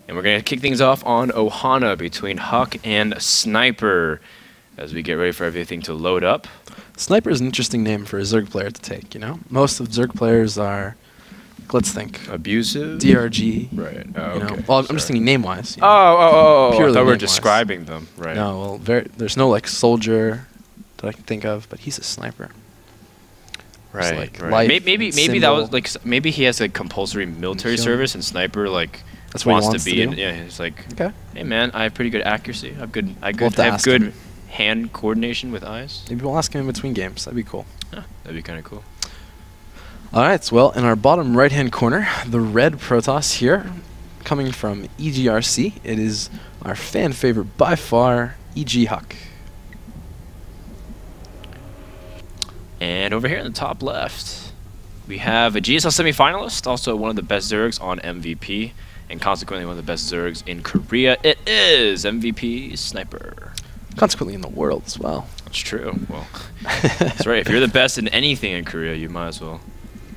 And we're going to kick things off on Ohana between HuK and Sniper as we get ready for everything to load up. Sniper is an interesting name for a Zerg player to take, you know? Most of Zerg players are, let's think, abusive? DRG. Right. Oh, you know? okay. Well, I'm just thinking name-wise. You know? I thought we were name-wise. describing them. Right. No, well, there's no, like, soldier that I can think of, but he's a sniper. Right. Like right. Maybe that was, like, maybe he has a compulsory military service and Sniper, like, that's what wants he wants to be do? in. Yeah, he's like, okay. Hey man, I have pretty good accuracy. I have good him. hand coordination with eyes. Maybe we'll ask him in between games. That'd be cool. Yeah, that'd be kind of cool. All right. So, well, in our bottom right-hand corner, the red Protoss here, coming from EGRC. It is our fan favorite by far, HuK. And over here in the top left, we have a GSL semifinalist, also one of the best Zergs on MVP, and consequently one of the best Zergs in Korea. It is MVP Sniper. Consequently in the world as well. That's true. Well, that's right. If you're the best in anything in Korea, you might as well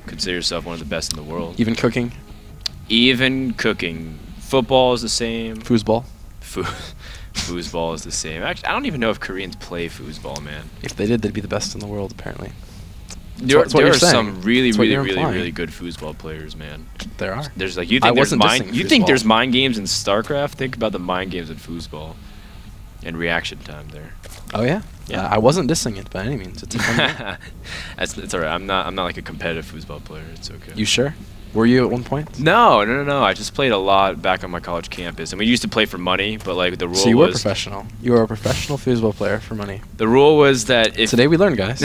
consider yourself one of the best in the world. Even cooking? Even cooking. Football is the same. Foosball? Foosball is the same. Actually, I don't even know if Koreans play foosball, man. If they did, they'd be the best in the world, apparently. There are some really good foosball players, man. There are. There's like you think there's mind games in StarCraft? Think about the mind games in foosball, and reaction time there. Oh yeah. Yeah. I wasn't dissing it by any means. It's a fun game. It's alright. I'm not like a competitive foosball player. It's okay. You sure? Were you at one point? No. I just played a lot back on my college campus, and we used to play for money. But like the rule was. So you were professional. You were a professional foosball player for money. The rule was that if today we learned, guys.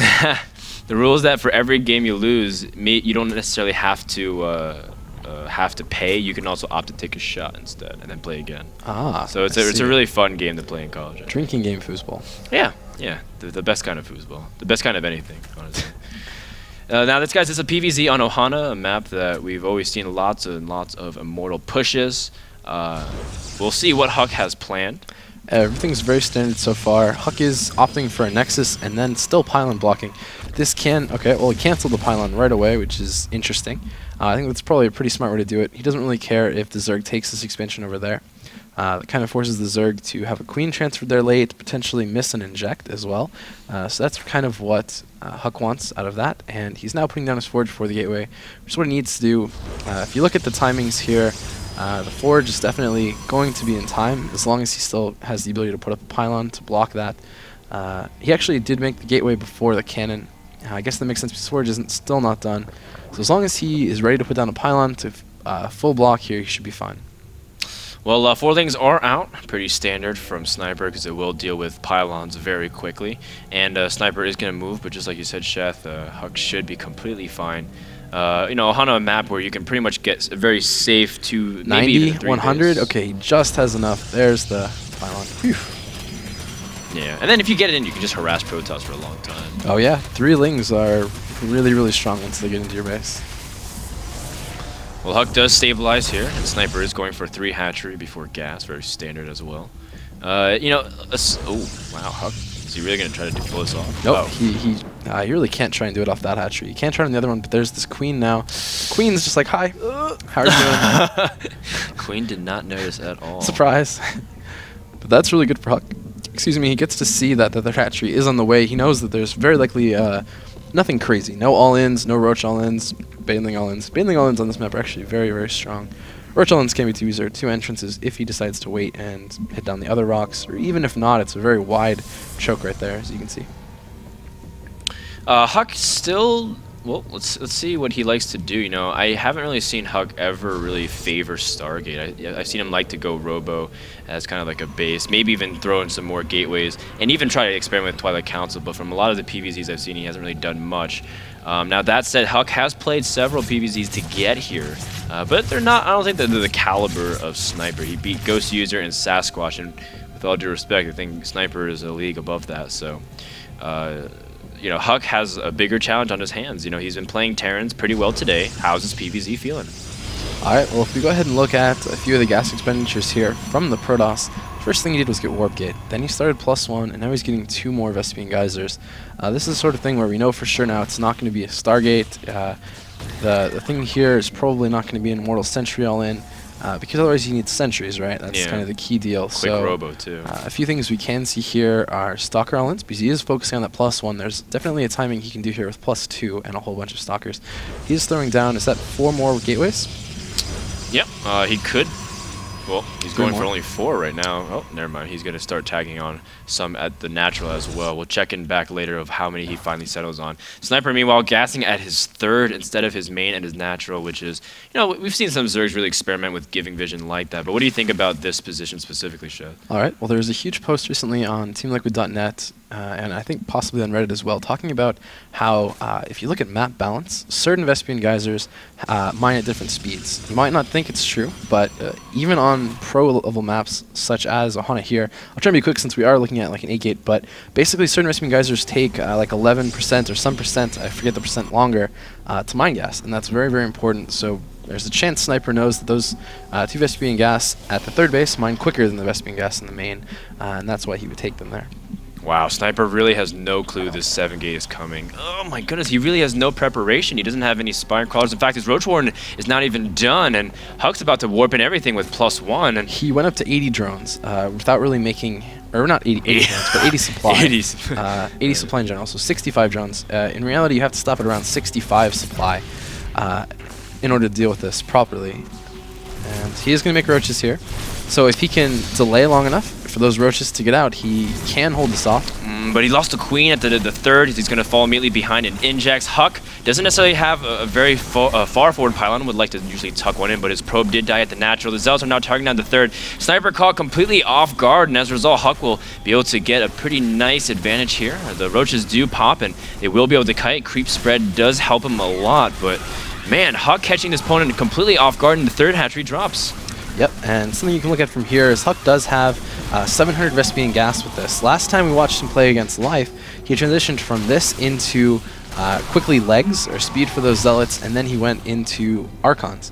The rule is that for every game you lose, you don't necessarily have to pay. You can also opt to take a shot instead and then play again. Ah. So it's a really fun game to play in college. Drinking game foosball. Yeah. The best kind of foosball. The best kind of anything, honestly. Now this guy's a PvZ on Ohana, a map that we've always seen lots and lots of immortal pushes. We'll see what HuK has planned. Everything's very standard so far. HuK is opting for a Nexus and then still pylon blocking. This can, okay, well he canceled the pylon right away, which is interesting. I think that's probably a pretty smart way to do it. He doesn't really care if the Zerg takes this expansion over there. That kind of forces the Zerg to have a queen transferred there late, potentially miss an inject as well. So that's kind of what HuK wants out of that, and he's now putting down his forge for the gateway, which is what he needs to do. If you look at the timings here, the forge is definitely going to be in time, as long as he still has the ability to put up a pylon to block that. He actually did make the gateway before the cannon. I guess that makes sense because forge isn't still not done. So as long as he is ready to put down a pylon to full block here, he should be fine. Well, 4 things are out, pretty standard from Sniper because it will deal with pylons very quickly. And Sniper is going to move, but just like you said, Sheth, HuK should be completely fine. You know, Ohana a map where you can pretty much get very safe to 90, 100. Okay, he just has enough. There's the pylon. Whew. Yeah, and then if you get it in, you can just harass Protoss for a long time. Oh yeah, 3 Lings are really strong once they get into your base. Well, HuK does stabilize here, and Sniper is going for 3 hatchery before gas, very standard as well. You know, oh wow, HuK, is he really gonna try to pull this off? Nope, oh. he really can't try and do it off that hatchery. You can't try on the other one, but there's this queen now. Queen's just like, hi, how are you doing? Queen did not notice at all. Surprise. But that's really good for HuK. Excuse me, he gets to see that the hatchery is on the way. He knows that there's very likely nothing crazy. No all-ins, no roach all-ins, baneling all-ins. Baneling all-ins on this map are actually very strong. Roach all-ins can be too easy. There are 2 entrances if he decides to wait and hit down the other rocks, or even if not, it's a very wide choke right there, as you can see. HuK still, well, let's see what he likes to do. You know, I haven't really seen HuK ever really favor Stargate. I've seen him like to go Robo as kind of like a base, maybe even throw in some more gateways, and even try to experiment with Twilight Council, but from a lot of the PvZs I've seen, he hasn't really done much. Now that said, HuK has played several PvZs to get here, but they're not, I don't think they're the caliber of Sniper. He beat Ghost User and Sasquatch, and with all due respect, I think Sniper is a league above that, so you know, HuK has a bigger challenge on his hands. You know, he's been playing Terrans pretty well today. How's his PvZ feeling? Alright, well if we go ahead and look at a few of the gas expenditures here from the Protoss, first thing he did was get Warp Gate. Then he started +1, and now he's getting 2 more Vespian Geysers. This is the sort of thing where we know for sure now it's not going to be a Stargate. The thing here is probably not going to be an Immortal Sentry all-in. because otherwise you need sentries, right? That's Yeah. kind of the key deal. Quick So robo too. a few things we can see here are Stalker elements, because he is focusing on that +1. There's definitely a timing he can do here with +2 and a whole bunch of Stalkers. He's throwing down, is that 4 more gateways? Yep, he could. Well, he's going for more. only 4 right now. Oh, never mind. He's going to start tagging on some at the natural as well. We'll check in back later of how many he finally settles on. Sniper, meanwhile, gassing at his 3rd instead of his main and his natural, which is, you know, we've seen some Zergs really experiment with giving vision like that. But what do you think about this position specifically, Shed? All right. Well, there was a huge post recently on TeamLiquid.net, and I think possibly on Reddit as well, talking about how if you look at map balance, certain Vespian geysers mine at different speeds. You might not think it's true, but even on pro-level maps such as Ohana here, I'll try and be quick since we are looking at like an 8-gate, but basically certain Vespian geysers take like 11% or some percent, I forget the percent longer, to mine gas, and that's very, very important. So there's a chance Sniper knows that those 2 Vespian gas at the 3rd base mine quicker than the Vespian gas in the main, and that's why he would take them there. Wow, Sniper really has no clue this 7-gate is coming. Oh my goodness, he really has no preparation. He doesn't have any Spire Crawlers. In fact, his Roach Warden is not even done, and HuK's about to warp in everything with +1. And he went up to 80 drones without really making, or not 80 drones, but 80 supply. 80 supply in general, so 65 drones. In reality, you have to stop at around 65 supply in order to deal with this properly. And he is going to make roaches here. So if he can delay long enough for those roaches to get out, he can hold this off. But he lost the queen at the 3rd. He's going to fall immediately behind an Injax. HuK doesn't necessarily have a very far forward pylon. Would like to usually tuck one in, but his probe did die at the natural. The Zealots are now targeting down the 3rd. Sniper caught completely off guard, and as a result, HuK will be able to get a pretty nice advantage here. The roaches do pop, and they will be able to kite. Creep spread does help him a lot, but man, HuK catching this opponent completely off guard, and the 3rd hatchery drops. Yep, and something you can look at from here is HuK does have 700 Vespian gas with this. Last time we watched him play against Life, he transitioned from this into quickly legs, or speed for those Zealots, and then he went into Archons.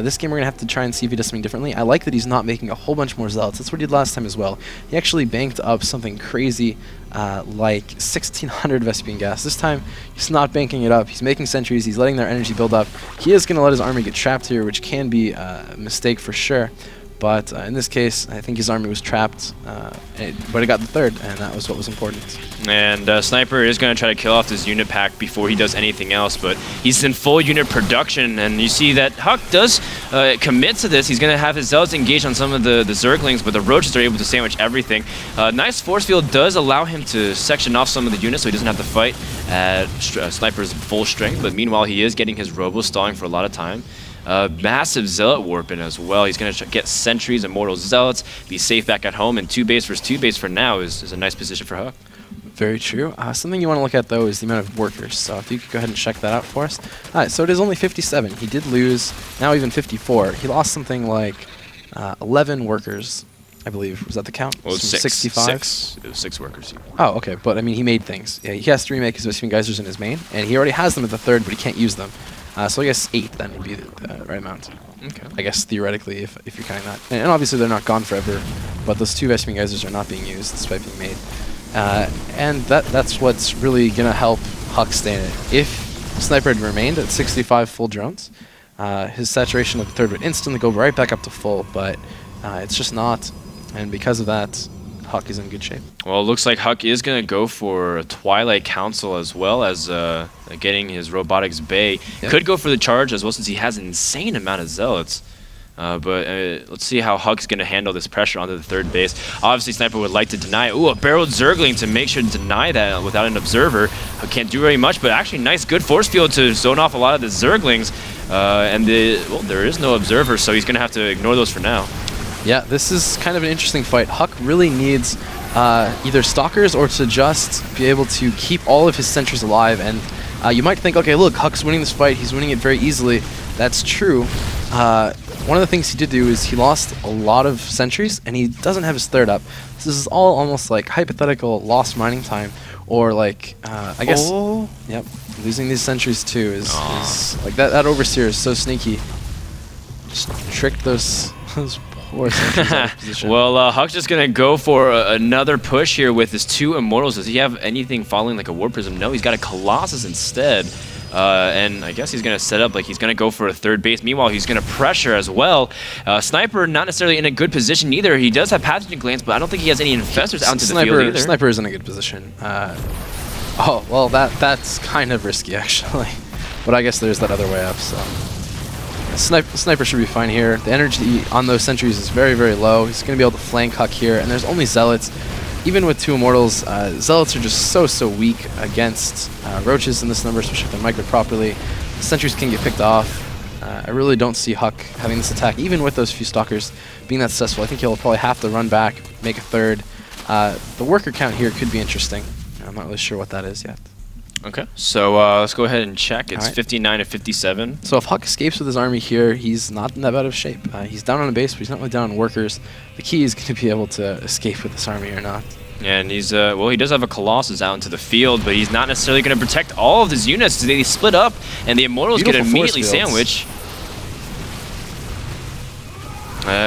This game we're going to have to try and see if he does something differently. I like that he's not making a whole bunch more Zealots. That's what he did last time as well. He actually banked up something crazy like 1,600 Vespian gas. This time, he's not banking it up. He's making sentries. He's letting their energy build up. He is going to let his army get trapped here, which can be a mistake for sure. But in this case, I think his army was trapped, but it got the 3rd, and that was what was important. And Sniper is going to try to kill off this unit pack before he does anything else, but he's in full unit production, and you see that HuK does commit to this. He's going to have his Zealots engaged on some of the Zerglings, but the Roaches are able to sandwich everything. Nice force field does allow him to section off some of the units, so he doesn't have to fight at Sniper's full strength, but meanwhile he is getting his Robo stalling for a lot of time. Massive Zealot warp in as well. He's going to get sentries, immortal Zealots, be safe back at home, and 2 base versus 2 base for now is a nice position for HuK. Very true. Something you want to look at, though, is the amount of workers. So if you could go ahead and check that out for us. All right, so it is only 57. He did lose, now even 54. He lost something like 11 workers, I believe. Was that the count? Well, 65? It was 6 workers. Oh, okay. But, I mean, he made things. Yeah, he has to remake his Vespian geysers in his main, and he already has them at the 3rd, but he can't use them. So I guess 8 then would be the right amount. Okay. I guess theoretically, if you're counting that. And obviously they're not gone forever, but those 2 Vespian geysers are not being used despite being made. And that's what's really going to help HuK stay in it. If Sniper had remained at 65 full drones, his saturation of the 3rd would instantly go right back up to full, but it's just not. And because of that, HuK is in good shape. Well, it looks like HuK is going to go for a Twilight Council as well as getting his Robotics Bay. Yep. Could go for the charge as well since he has an insane amount of Zealots. But let's see how HuK's going to handle this pressure onto the 3rd base. Obviously, Sniper would like to deny it. Ooh, a barreled Zergling to make sure to deny that without an observer. HuK can't do very much, but actually nice, good force field to zone off a lot of the Zerglings. And well, there is no observer, so he's going to have to ignore those for now. Yeah, this is kind of an interesting fight. HuK really needs either Stalkers or to just be able to keep all of his sentries alive. And you might think, okay, look, HuK's winning this fight. He's winning it very easily. That's true. One of the things he did do is he lost a lot of sentries, and he doesn't have his 3rd up. So this is all almost like hypothetical lost mining time, or like, I guess, yep, losing these sentries too is like that Overseer is so sneaky. Just tricked those poor sentries out of position. Well, HuK's just going to go for another push here with his 2 Immortals. Does he have anything following like a War Prism? No, he's got a Colossus instead. And I guess he's going to set up like he's going to go for a third base. Meanwhile, he's going to pressure as well. Sniper not necessarily in a good position either. He does have pathogen glands, but I don't think he has any infestors out into the field either. Sniper is in a good position. Oh, well, that's kind of risky, actually. But I guess there's that other way up, so... Sniper should be fine here. The energy on those sentries is very, very low. He's going to be able to flank HuK here, and there's only Zealots. Even with 2 Immortals, Zealots are just so weak against Roaches in this number, especially if they're microed properly. The sentries can get picked off. I really don't see HuK having this attack, even with those few Stalkers, being that successful. I think he'll probably have to run back, make a third. The worker count here could be interesting. I'm not really sure what that is yet. Okay, so let's go ahead and check. It's 59 to 57. So if HuK escapes with his army here, he's not in that bad of shape. He's down on a base, but he's not really down on workers. The key is going to be able to escape with this army or not. And he's, well, he does have a Colossus out into the field, but he's not necessarily going to protect all of his units. They split up, and the Immortals get immediately sandwiched.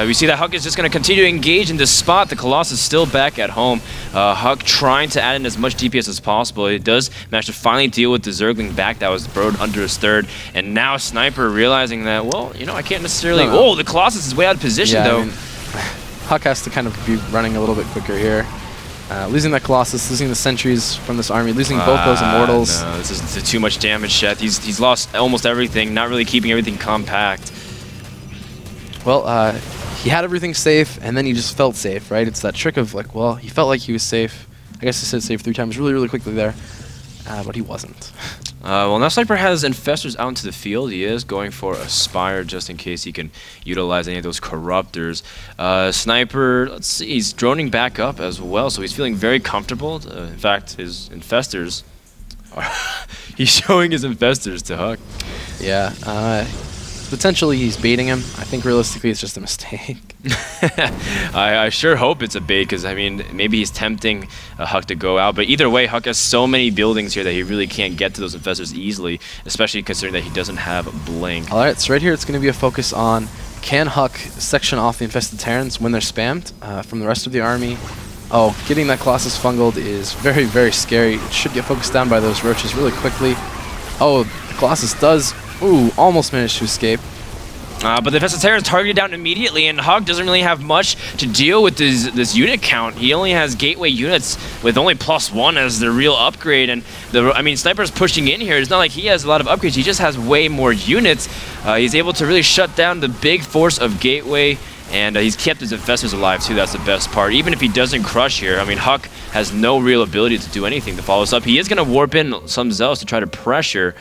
We see that HuK is just going to continue to engage in this spot. The Colossus is still back at home. HuK trying to add in as much DPS as possible. It does manage to finally deal with the Zergling back that was burrowed under his third. And now Sniper realizing that, well, you know, I can't necessarily... Oh, the Colossus is way out of position, though. I mean, HuK has to kind of be running a little bit quicker here. Losing that Colossus, losing the sentries from this army, losing both those Immortals. No, this is too much damage, Sheth. He's lost almost everything, not really keeping everything compact. Well, he had everything safe, and then he just felt safe, right? It's that trick of, like, well, he felt like he was safe. I guess he said safe 3 times really quickly there, but he wasn't. Well, now Sniper has Infestors out into the field. He is going for a Spire just in case he can utilize any of those Corruptors. Sniper, let's see, he's droning back up as well, so he's feeling very comfortable. In fact, his Infestors are... he's showing his Infestors to HuK. Yeah, potentially he's baiting him. I think realistically it's just a mistake. I sure hope it's a bait, because I mean maybe he's tempting HuK to go out, but either way HuK has so many buildings here that he really can't get to those Infestors easily, especially considering that he doesn't have Blink. Alright, so right here it's going to be a focus on, can HuK section off the Infested Terrans when they're spammed from the rest of the army? Oh, getting that Colossus fungled is very scary. It should get focused down by those Roaches really quickly. Oh, the Colossus does... Ooh, almost managed to escape. But the Infested Terran is targeted down immediately, and HuK doesn't really have much to deal with this unit count. He only has Gateway units with only +1 as the real upgrade, and I mean, Sniper's pushing in here. It's not like he has a lot of upgrades. He just has way more units. He's able to really shut down the big force of Gateway, and he's kept his Infestors alive too. That's the best part. Even if he doesn't crush here, I mean, HuK has no real ability to do anything to follow us up. He is going to warp in some Zealots to try to pressure.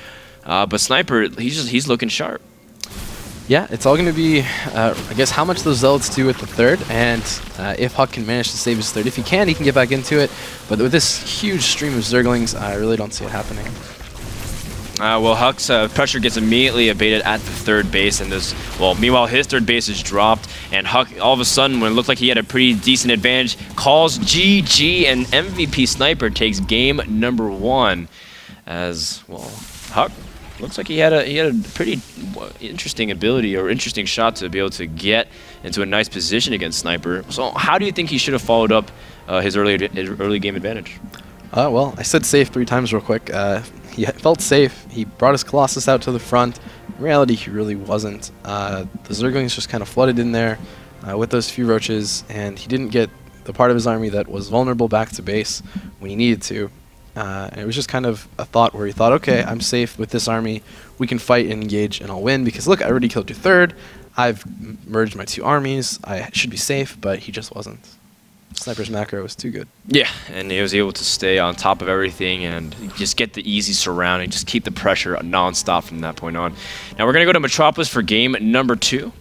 But Sniper, he's looking sharp. Yeah, it's all going to be, I guess, how much those Zealots do with the third, and if HuK can manage to save his third. If he can get back into it. But with this huge stream of Zerglings, I really don't see it happening. Well, HuK's pressure gets immediately abated at the third base, and meanwhile his third base is dropped, and HuK, all of a sudden, when it looked like he had a pretty decent advantage, calls GG, and MVP Sniper takes game number 1. As, well, HuK looks like he had a pretty interesting ability or interesting shot to be able to get into a nice position against Sniper. So how do you think he should have followed up his early game advantage? Well, I said safe 3 times real quick. He felt safe. He brought his Colossus out to the front. In reality, he really wasn't. The Zerglings just kind of flooded in there with those few Roaches, and he didn't get the part of his army that was vulnerable back to base when he needed to. And it was just kind of a thought where he thought, okay, I'm safe with this army. We can fight and engage, and I'll win, because look, I already killed your third. I've merged my 2 armies. I should be safe, but he just wasn't. Sniper's macro was too good. Yeah, and he was able to stay on top of everything and just get the easy surrounding, just keep the pressure non-stop from that point on. Now we're going to go to Metropolis for game number 2.